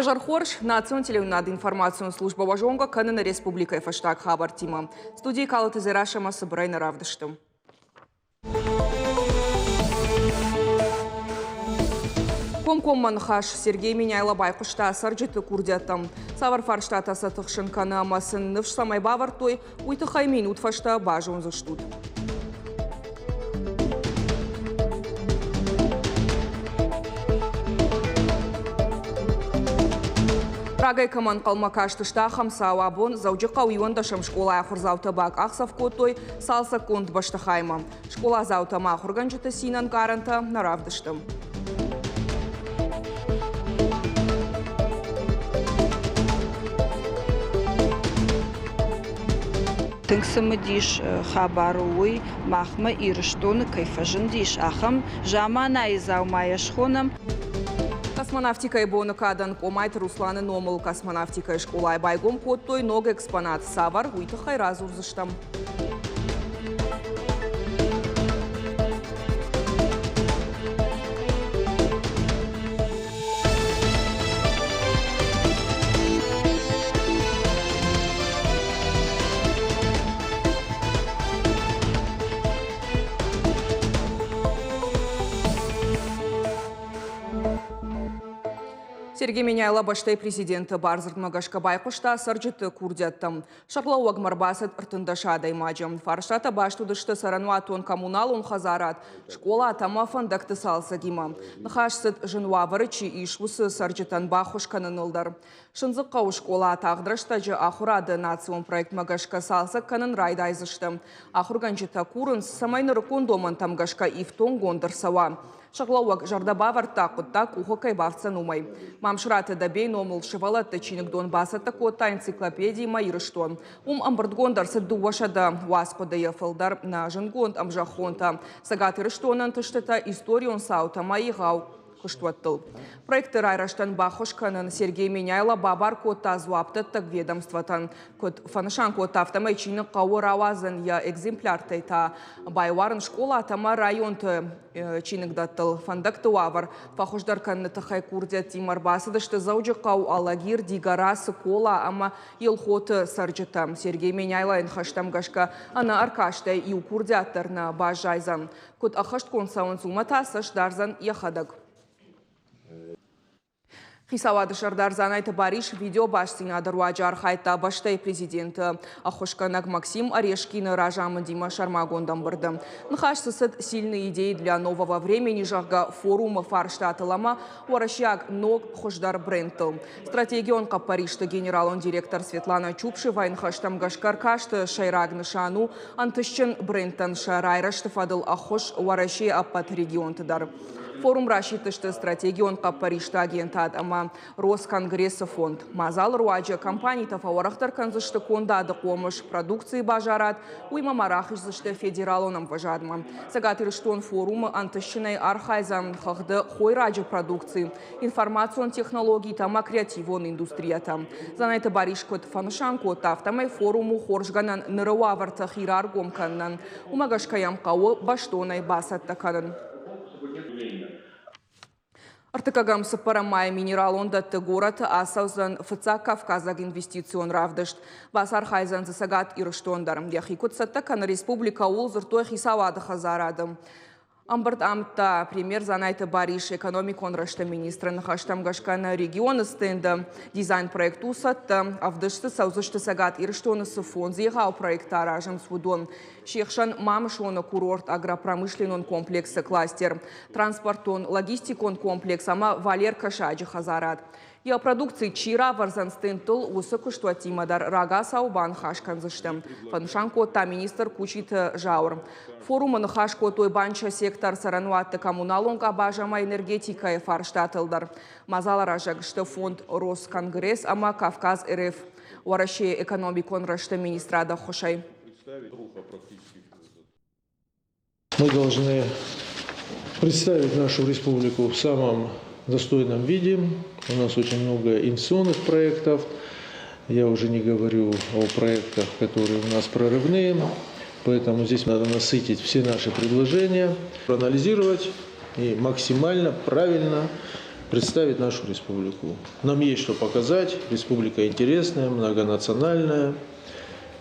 Пежархорш национален над информационную службу важонга канена республика фаштаг хабар тима. Студии калаты зирашама собрайна равдыштым. Комкомман хаш Сергей Меняйлабай кушта сарджеты курдятам. Савар фарштата сатықшын каны амасын нывш самай бавар той уйты хаймин утфашта бажон заштут. Рагай каман қалмакаштышта хамсау абон заужыққа уйондашым школа ахурзау табак ақсав той салса конт баштахайма. Школа заутама ахурганжыты синан гаранта наравдыштым. Тыңсымы диш хабаруй махма ирыштоны кайфажын диш ахам жамана изаумая шхоном. Космонавтика и бонукадан комайт Русланы номыл космонавтика и школа байгом коттой ног экспонат савар уйтахай разурзыштам. Сергей Меняйлабай баштай президенті Барзырт Магашкабай кушта сарджыты курдяттым. Шаклау агмарбасыт ыртындашадай мажым. Фарштата баштудышты сарануатон коммунал он хазарат. Школа атама фандакты салса дима. Нахашсыт жынуаварычи ишлусы сарджытан бахушканын ылдар. Шынзыққау школа тағдырыштажы ахурады национ проект Магашка салса канын райдайзышты. Ахурганжыта курын самайны рыкондоман тамгашка ифтон гондырсава. Шаклауак жардаба варта кутта кухо кайбавца нумай. Мамшраты дабей номыл шывала тачинок Донбасса такота энциклопедии майрыштон. Амбардгондар саддувашада васпода ефалдар на жангонд амжахонта. Сагаты рыштонан тыштата историон саута майгау куштваттыл. Проекты райраштан бахошканын Сергей Меняйлабай бабар кота зуаптаттак ведомстватан. Кот фанышан кота автомайчины қауыр ауазын я экземпляр тайта. Байварын школа атама районты чиныгдаттыл. Фандакты уавар. Фахождар канны тахай курдят тимарбасыдышты заужы қау алагир дигарасы кола ама елхоты сарджыта. Сергей Меняйлабай хаштам гашка ана аркаштай ю курдяттарна бажайзан. Кот ахашт консаун сумата сашдарзан яхадак. Хисавады шардарзан айты бариш видео баштина дарваджар хайта баштай президенті Ахошканак Максим Орешкина ражамы Дима Шармагондан бырды. Нахашсысыд сильные идеи для нового времени жага форума фарштатылама уарашяг ног хождар брендтыл. Стратегион капаришты генералон директор Светлана Чупшева инхаштам гашкаркашты шайраг нышану антышчын брендтан шарайрашты фадыл Ахош уараши аппат регионтыдар. Форум рассчитывает стратегион капаришта агентад ама Росконгресса фонд. Мазал руаджа компании тафаурахтар канзышты кондады комыш продукции бажарат, уйма марахышзышты федералоном бажадма. Сагатырыштон форумы антышчиной архайзам хахды хойраджа продукции, информацион технологий тама креативон индустрията. Занайты баришкот фанышанко тафтамай форуму хоржганан нырауаварта хираргом каннан, умагашкаям кау баштонай басаттаканын. Артыкагам сапарамай минерал ондатты город асаузан фыца Кавказаг инвестицион равдышт. Басар хайзан засагат ирыштондар. Яхикут саттакан республика улзыртой хисавады хазарадым. Амбард амта премьер занайты бариш экономикон рашта министра нахаштам гашкана региона стенда дизайн проекту сатта, авдышты саузышты сагат ирыштонысы фонзиға проекта ражым свудон. Шехшан мамышона курорт агропромышленон комплексы кластер, транспортон логистикон комплекс ама Валер Кашаджи хазарат. Я продукции чира варзанстентл усыку что тимадар рага саубан хашканзыштым. Фаншанко та министр кучит жаур. Форумы нахашко той банча сектор сарануатты коммуналонга бажама энергетика и фарштатылдар. Мазала ражак что фонд Росконгресс ама Кавказ РФ. Уараши экономикон рашта министрада хошай. Мы должны представить нашу республику в самом достойном виде. У нас очень много инвестиционных проектов. Я уже не говорю о проектах, которые у нас прорывные. Поэтому здесь надо насытить все наши предложения, проанализировать и максимально правильно представить нашу республику. Нам есть что показать. Республика интересная, многонациональная,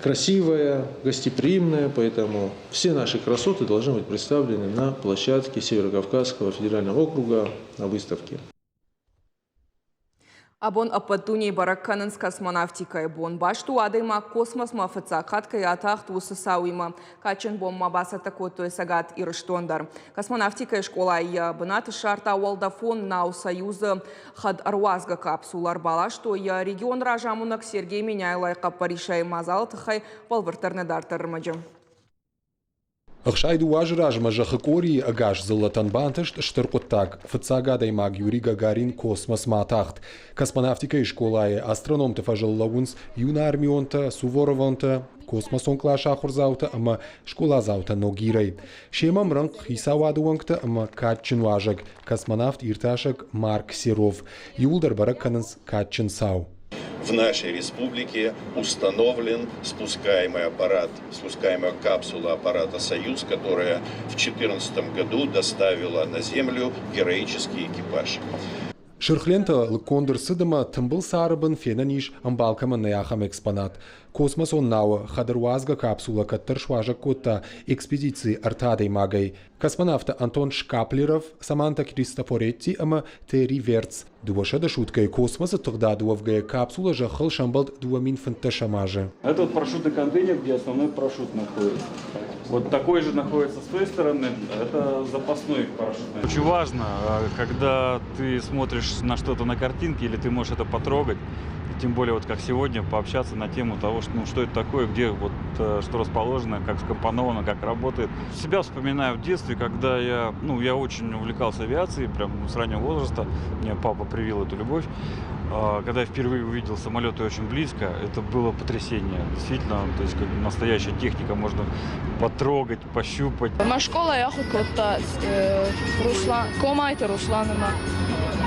красивая, гостеприимная, поэтому все наши красоты должны быть представлены на площадке Северокавказского федерального округа на выставке. Абон апатуней баракканын космонавтикай бон башту адайма космос мафыца каткай атахт усысауима качын бомма баса такой сагат ирыштондар. Космонавтикай школа я бынаты шарта уалдафон нау союза хад арвазга капсулар балашто я регион ражамунак Сергей Меняйлай капаришай мазалтыхай палвыртарны тырмаджым. Ахшайду ажражма жахакори агаш золотан бантышт штыркуттак. Фацагадай маг Юрий Гагарин космос матахт. Космонавтика и школае астрономты фажаллаунс юна армионта Суворовонта космосон клаша хурзаута ама школа заута ногирай. Шемам ранг хисавадуангта ама катчин важак. Космонавт ирташак Марк Серов. Юлдар баракканынс катчин сау. В нашей республике установлен спускаемая капсула аппарата «Союз», которая в 2014 году доставила на Землю героический экипаж. Шырхлента лыкондыр сыдыма тымбыл сарыбын фенаниш амбалкама наяхам экспонат. Космос он науа хадырвазга капсула каттыр шважа котта экспедиции артадой магай. Космонавта Антон Шкаплеров, Саманта Кристофоретти, ама Терри Верц. Дуаша да шуткой космоса тогда дуавгая капсула жахал шамбалт дуамин фанташамажа. Это вот парашютный контейнер, где основной парашют находится. Вот такой же находится с той стороны, это запасной парашют. Очень важно, когда ты смотришь на что-то на картинке, или ты можешь это потрогать, и тем более вот как сегодня, пообщаться на тему того, что это такое, где вот что расположено, как скомпоновано, как работает. Себя вспоминаю в детстве, когда я очень увлекался авиацией, прям с раннего возраста, мне папа привил эту любовь. Когда я впервые увидел самолеты очень близко, это было потрясение. Действительно, то есть как настоящая техника, можно потрогать, пощупать. Моя школа я хотела Русланова.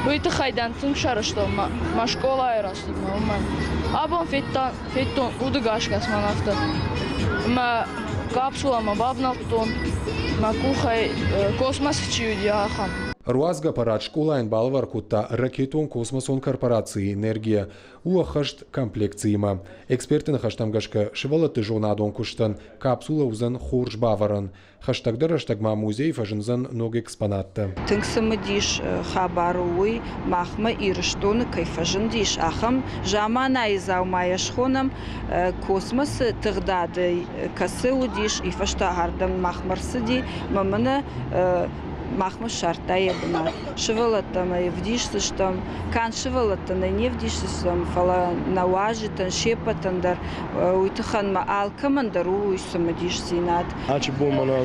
Уйти хайдан туншара что моя школа я растила. Абон феттон удыгаш космонавта. Ма капсула ма бабналтон. Ма кухай космос чудяхам. Руазга парад школайн балвар кутта ракетон космосон корпорации энергия уахашт комплекциима. Эксперты на хаштамгашка шевалаты жонадон куштан капсула узан хорж баваран. Хаштагдара штагма музей фажинзан ног экспонатта. Тынксымыдиш хабаруй махма ирыштоны кайфажындиш ахам жамана изаумая шхонам космос тыгдады касыудиш ифашта хардан махмарсыди мамына махма шартая бна шевалатана евдишсыштам кан шевалатана не вдишсым фала наважитан шепатандар уйтхан алкамандару уйсымдиш синат Açı bomana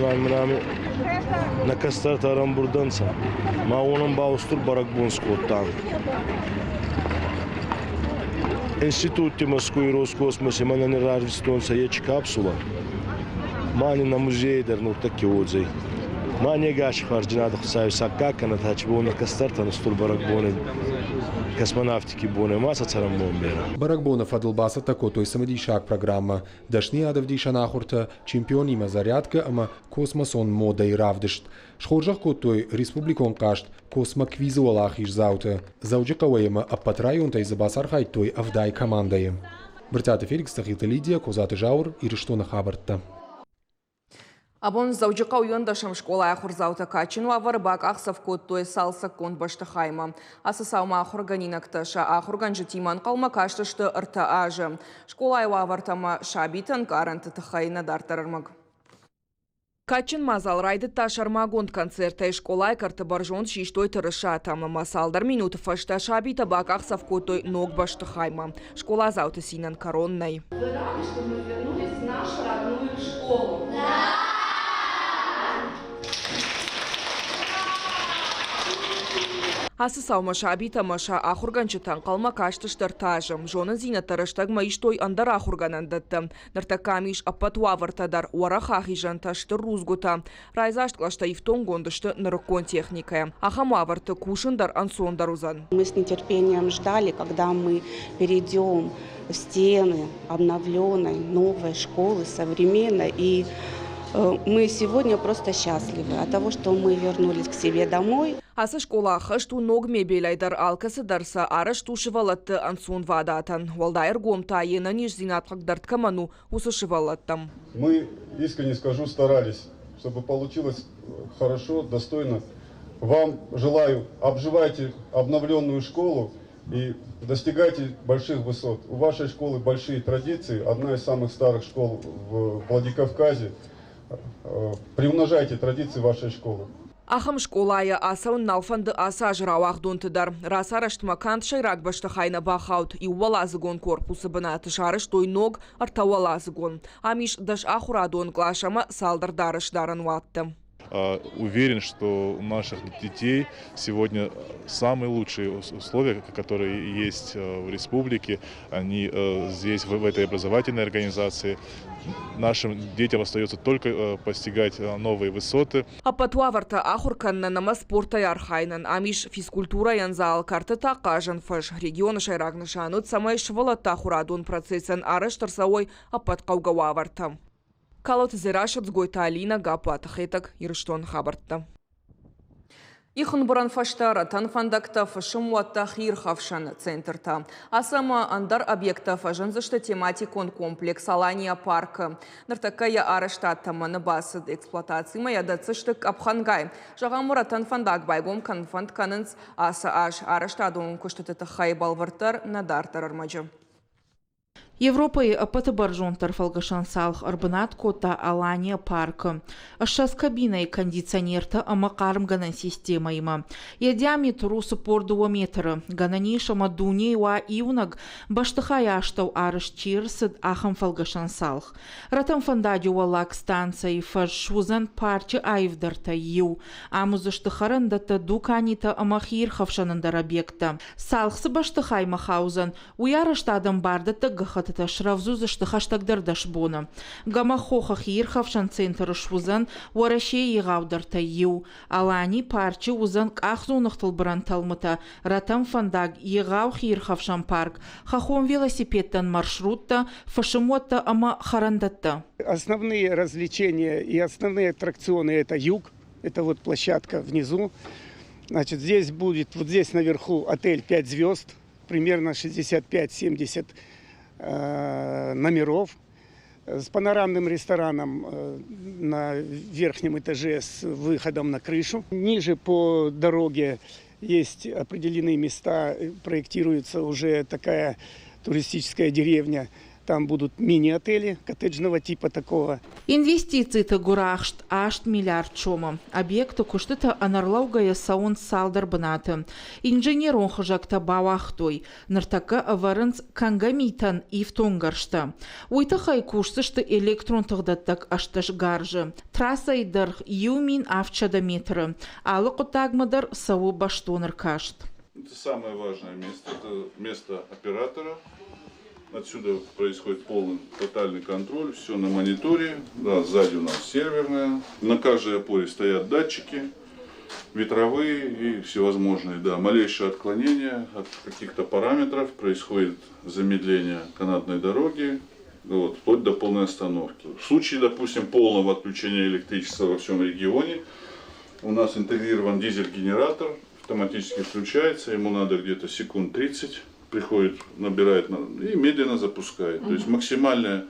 na kastar taram buradansa ma onun baustur barak bonskottan Институте Москвы Роскосмосе мананы раждестонса еч капсула мани на музей дерну таки отзей Мания гаш харджинадах саюса как она тачбона кастартан стурбарак боны космонавтики боны масса царам бомбера. Баракбона фадлбаса тако той самодишак программа. Дашни адавдиша нахурта чемпионима зарядка ама космосон мода и равдышт. Шхоржах котой республикон кашт космоквизуалах иш заута. Зауджакауэма аппатрайонта из абасархай той авдай командаем. Бертята Феликс Тахилта Лидия, Козаты Жаур и Рештона Хабарта. Абон заужиқа уйындашым школа ахурзаута качину аварбак ахсав коттой салса кон баштахайма. Асысаума ахурганинакташа ахурган житиман қалма каштышты ырта ажы. Школа айва авартама шабитан каранты тахайна дартарармаг. Качин мазал райды ташармагонд концерта школа карты баржон шиштой тырыша тама масалдар минуты фашта шабита бак ахсав коттой ног баштахайма. Школа заута синан коронной. Вы рады, что мы вернулись в нашу родную школу? Да! Асысаума шабита маша ахурганчытан қалма каштыштыр тажым. Жоны зинаттарыштаг маиштой андар ахурганандатты. Нартакамиш аппатуавартадар уараха хижан таштыр рузгута. Райзашт клашта ифтон гондышты нарыкон техникая. Ахамуаварты кушындар ансондар узан. Мы с нетерпением ждали, когда мы перейдем в стены обновленной новой школы, современной. И Мы сегодня просто счастливы от того, что мы вернулись к себе домой. Асы школа хышту ног мебелайдар алкасы дарса арыш тушывалатты ансун вадатан. Валдайр гомта ена ниш зинаткагдартка каману усышывалаттам. Мы, искренне скажу, старались, чтобы получилось хорошо, достойно. Вам желаю, обживайте обновленную школу и достигайте больших высот. У вашей школы большие традиции, одна из самых старых школ в Владикавказе. Приумножайте традиции вашей школы. Ахам школая асаун налфанды аса жрауақ донтыдар. Раса раштымакант шайрак баштахайна бахаут и уалазыгон корпусы бына тышарыш той ног артауалазыгон. Амиш даш ахурадон клашама салдар дарыш даран ватты. Уверен, что у наших детей сегодня самые лучшие условия, которые есть в республике. Они здесь, в этой образовательной организации. Нашим детям остается только постигать новые высоты. А патуаварта ахурканна нама спорта ярхайнан. Амиш физкультура янзал карты тақажан фаш. Регион шайрагнышанут самай швалата ахурадон процессан арыш тарсауой апатқаугауаварта. Калот зерашат сгойта Алина гапат хетак ирштон хабартта. Ихын буран фаштара танфандакта фашым уатта хир хавшан центрта. Асама андар объекта фажанзышта тематикон комплекс Алания парка. Нартакая арештата манабасад эксплуатации моя дацыштык абхангай. Жағамура танфандак байгом канфанд канынц аса аш арештадун куштыты хайбалвартар надартар армаджа. Европой апаты баржон тарфалгашан салх арбанат кота Алания парка. Ашас кабина и кондиционерта амакарм ганан система има. Я диаметру супордуа метра. Гананиша мадуни ва иунаг баштахая аштау арыш чирсад ахам фалгашан салх. Ратам фандадю валак станция фаршузан парча айвдарта ю. Амузаштахаран дата дуканита амахир хавшанандар объекта. Салхсы баштахай махаузан. Уяраштадам бардата гахат это шравзу заштахаштагдар дашбона. Гамахоха хирхавшан центр швузан варашей егавдарта ю. Алани парчи узан кахзунахтал бранталмата. Ратам фандаг егав хирхавшан парк. Хахом велосипедтан маршрутта фашимотта ама харандатта. Основные развлечения и основные аттракционы это юг. Это вот площадка внизу. Значит, здесь будет, вот здесь наверху отель 5 звезд. Примерно 65-70 номеров с панорамным рестораном на верхнем этаже с выходом на крышу. Ниже по дороге есть определенные места, проектируется уже такая туристическая деревня. Там будут мини-отели коттеджного типа такого. Инвестиции гурахшт ашт миллиард чома. Объекты куштыта анарлаугая саун салдар баната. Инженер он хожакта бавахтой. Нартака аварынц кангамитан и в тонгаршта. Уйтахай куштышты электрон тагдаттак ашташ гаржы. Трасса идарх юмин авчада метра. Алыку тагмадар саву баштонар кашт. Это самое важное место. Это место оператора. Отсюда происходит полный, тотальный контроль, все на мониторе. Да, сзади у нас серверная. На каждой опоре стоят датчики, ветровые и всевозможные. Да, малейшее отклонение от каких-то параметров, происходит замедление канатной дороги, вот, вплоть до полной остановки. В случае, допустим, полного отключения электричества во всем регионе, у нас интегрирован дизель-генератор, автоматически включается, ему надо где-то секунд 30. Приходит, набирает и медленно запускает. То есть максимальное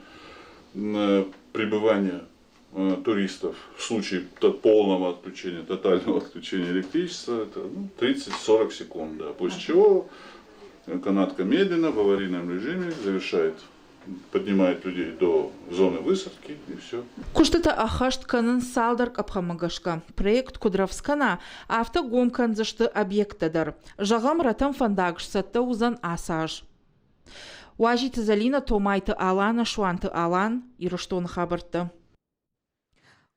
пребывание туристов в случае полного отключения, тотального отключения электричества, это 30-40 секунд. Да. После чего канатка медленно в аварийном режиме завершает, поднимает людей до зоны высадки и все. Куштыта ахашт канын салдар апхамагашка. Проект Кудравскана автогомкан зашты объектадар. Жағам ратам фандагшса таузан асаж. Уажиты залина томайты алана шуанты алан ирыштон хабарты.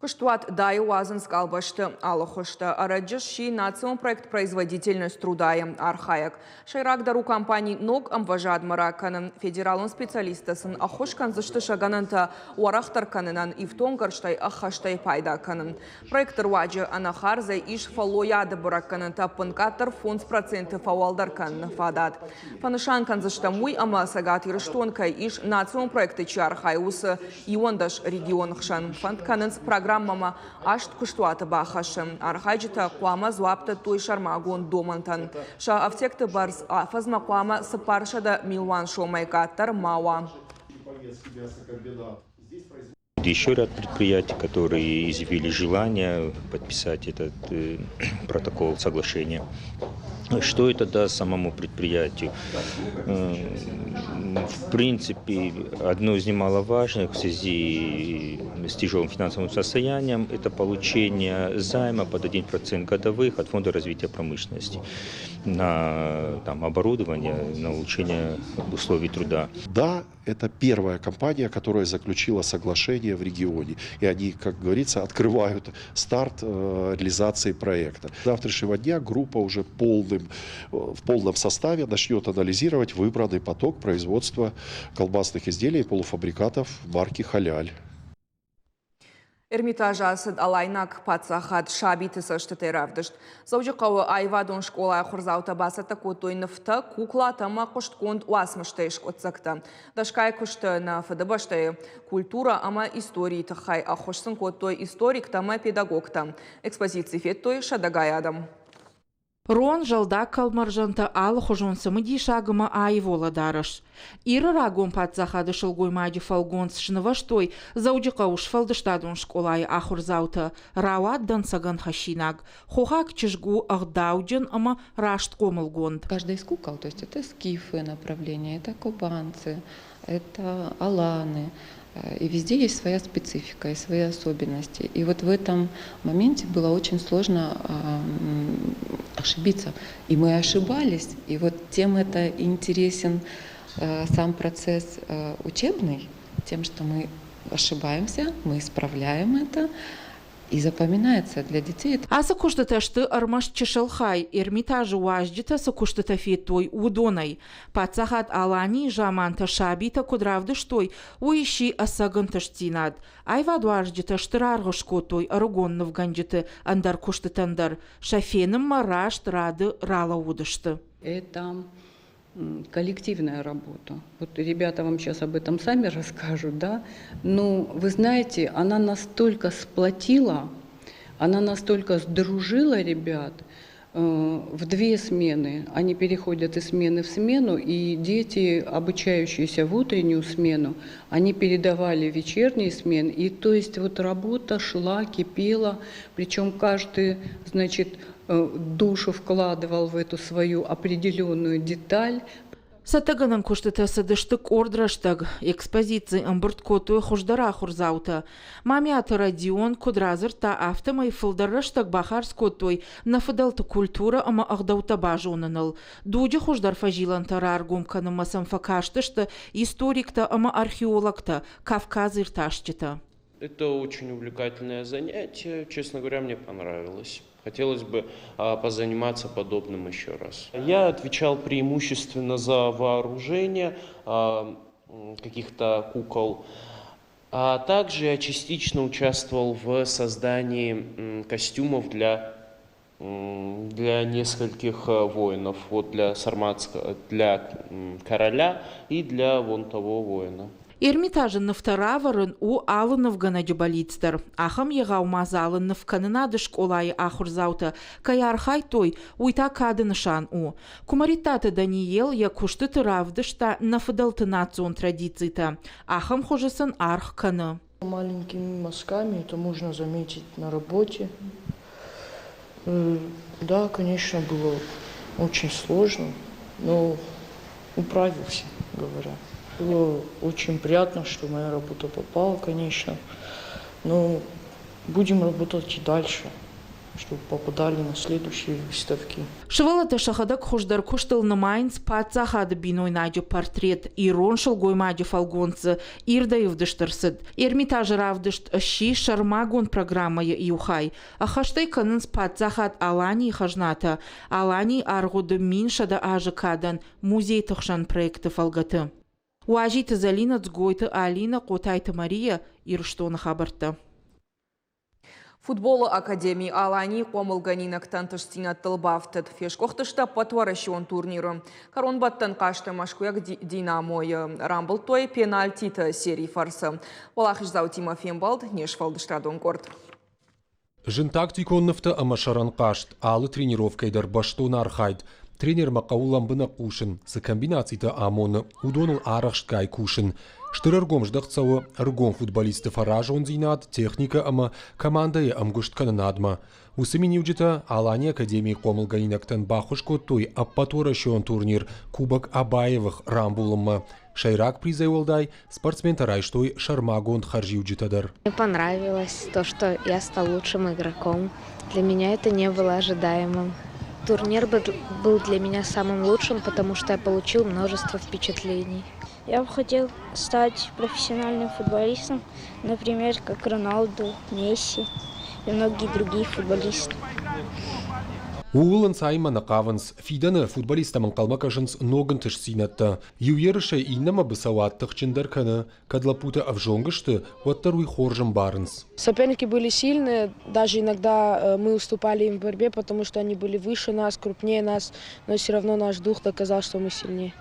Куштуат даю азынск албашты алыхышты. Араджыш ши национ проект производительность труда архаек. Шайрагдару компаний ног амважад мараканын федералын специалистасын ахуш канзышты шагананта уарахтар канынан ифтонгарштай ахаштай пайда канын. Проекттар ваджы анахарзай иш фалояды бураккананта пынкаттар фонд проценты фауалдар канны фадат. Панышан канзышта муй ама сагат ирыштонкай иш национ проекты чархай усы иондаш регион хшан. Фонд канынс программама ашт куштуаты бахашым. Архайджита куама зуапта той шармагон домантан. Ша автекты барз афазма куама сапаршада милван шомайкаттар мауа. Еще ряд предприятий, которые изъявили желание подписать этот протокол соглашения. Что это даст самому предприятию? В принципе, одно из немаловажных в связи с тяжелым финансовым состоянием – это получение займа под 1% годовых от Фонда развития промышленности на оборудование, на улучшение условий труда. Да, это первая компания, которая заключила соглашение в регионе. И они, как говорится, открывают старт реализации проекта. С завтрашнего дня группа уже в полном составе начнет анализировать выбранный поток производства колбасных изделий и полуфабрикатов марки «Халяль». Эрмитажа сыд алайнак пацахат шабиты саштыты равдышт. Заужықауы айвадон школа хурзаута басата котойныфта кукла тама куштконд уасмыштайшк отсакта. Дашкай кушты на фадыбаштай культура ама истории тахай ахушсын котой историк тама педагогта. Экспозиции феттой шадагаядам. Рон жалда калмаржанта алы хожонсымы дишагыма айвола дарыш. Иры рагон патзахады шылгоймади фалгонс шнываштой заудика уж фалдыштадун школай ахурзаута рауаддан саган хашинаг. Хохак чешгу ахдауджен ама рашт комылгонд. Каждая из кукол, то есть это скифы направления, это кубанцы, это аланы. И везде есть своя специфика и свои особенности. И вот в этом моменте было очень сложно ошибиться. И мы ошибались. И вот тем это интересен сам процесс учебный, тем, что мы ошибаемся, мы исправляем это. И запоминается для детей. А сакуштаташты армаш чешалхай, Эрмитажы уаждита сакуштатафи той удонай. Пацахат алани жаманта шабита кудравдыштой уищи асаганташтинад. Айвад уаждита штыраргышко той аргоннов ганджиты андар куштатандар. Шафеным марашт рады рала удышты. Это коллективная работа. Вот ребята вам сейчас об этом сами расскажут, да. Но вы знаете, она настолько сплотила, она настолько сдружила ребят. В 2 смены они переходят из смены в смену, и дети, обучающиеся в утреннюю смену, они передавали вечерние смены. И то есть вот работа шла, кипела, причем каждый, значит, душу вкладывал в эту свою определенную деталь. Сатаганан куштата садыштык ордраштаг экспозиции амбырткотуы хуждара хурзаута. Мамята радион кудразыр та автомай фылдараштаг бахар скотуй нафадалты культура ама агдаута бажоныныл. Дуджи хуждар фажилан тарар гумканы масам факаштышты историкта ама археологта Кавказыр ташчита. Это очень увлекательное занятие, честно говоря, мне понравилось. Хотелось бы позаниматься подобным еще раз. Я отвечал преимущественно за вооружение каких-то кукол, а также я частично участвовал в создании костюмов для нескольких воинов. Вот для сарматского, для короля и для вон того воина. Эрмитажын нафтараварын у алынов гана джабалицтер. Ахам егаума залынов канынады школай ахурзаута. Каярхай той уйта кадынышан у. Кумаритаты Даниел якушты тыравдышта нафадалты национ традицийта. Ахам хожесын арх каны. Маленькими мазками это можно заметить на работе. Да, конечно, было очень сложно, но управился, говоря. Было очень приятно, что моя работа попала, конечно. Но будем работать и дальше. чтобы попадали на следующие выставки. Шывалата шахадак хуждар куштыл намайнц патса хады биной надю портрет ирон шылгой мадю фалгонцы ирда евдыштырсыд. Эрмитаж равдышт щи шармагон программа иухай. А хаштай канынс патса хад алани хажната. Алани аргуды миншада ажыкадан музей тахшан проекты фалгаты. Уажиты Залина цгойты Алина Котайты Мария ирштоны хабарты. Футбол Академии Алани қомылғанинак тантыштина тылбафтыд. Фешкоқтышта патварашион турниры. Коронбаттан қашты машкуяк Динамой. Рамблтой пенальтиті серии фарсы. Валахиш зау Тимофей Балд, Нешфалдыштрадон корт. Жын тактиконныфты амашаран қашт. Алы тренировкайдар баштон архайд. Тренер мақаулам бына кушын. С комбинацияты амоны удоныл арахшткай кушын. Штырыргом ждақцауы ыргом футболисты фаражон зинад, техника ама командая амгуштканы надма. Усымени уджита Алани Академии қомылғанинактан бақышко той аппаторашион турнир Кубок Абаевых рамбулымы. Шайрак призай олдай спортсмен тарайштой Шармагон харжи уджитадар. Мне понравилось то, что я стал лучшим игроком. Для меня это не было ожидаемым. Турнир был для меня самым лучшим, потому что я получил множество впечатлений. Я бы хотел стать профессиональным футболистом, например, как Роналду, Месси и многие другие футболисты. Уылын сайма нақавынс, фиданы футболистамын қалмакашынс ногын тышсинатты. Юерыша инама бысауаттық чындарканы, кадлапута авжонгышты, ваттаруй хоржым барынс. Соперники были сильные, даже иногда мы уступали им в борьбе, потому что они были выше нас, крупнее нас, но все равно наш дух доказал, что мы сильнее.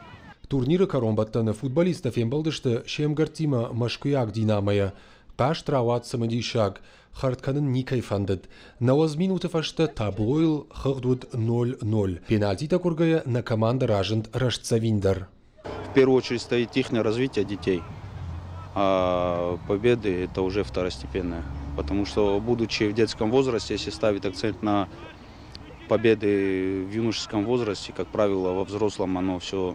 Турниры коромбаттаны футболистов ембалдышты шемгартима машкуяк Динамая. Қаш трават самадишак, хартканын никай фандыд. На 8 минутов ашты таблойл хыхдуд 0-0. Пенальтита кургая на команда ражент рашцавиндар. В первую очередь стоит техное развитие детей, а победы это уже второстепенное. Потому что, будучи в детском возрасте, если ставить акцент на победы в юношеском возрасте, как правило, во взрослом оно все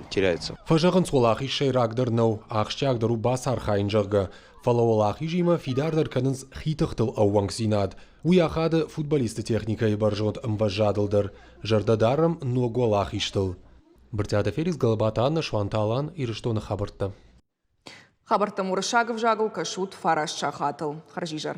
теряется. Фажагын солахи шайрагдар нау, ахшчагдару басар хайнжагга. Фалауалахи жима фидардар канынс хитахтыл ауангсинад. Уяхады футболисты техника и баржонт мважадылдар. Жардадарам ногуалахиштыл. Біртяда Феликс Галабатанна Шванталан ирыштоны хабыртты. Хабарта Мурышагов жагыл кашут фараш шахатыл. Харжижар.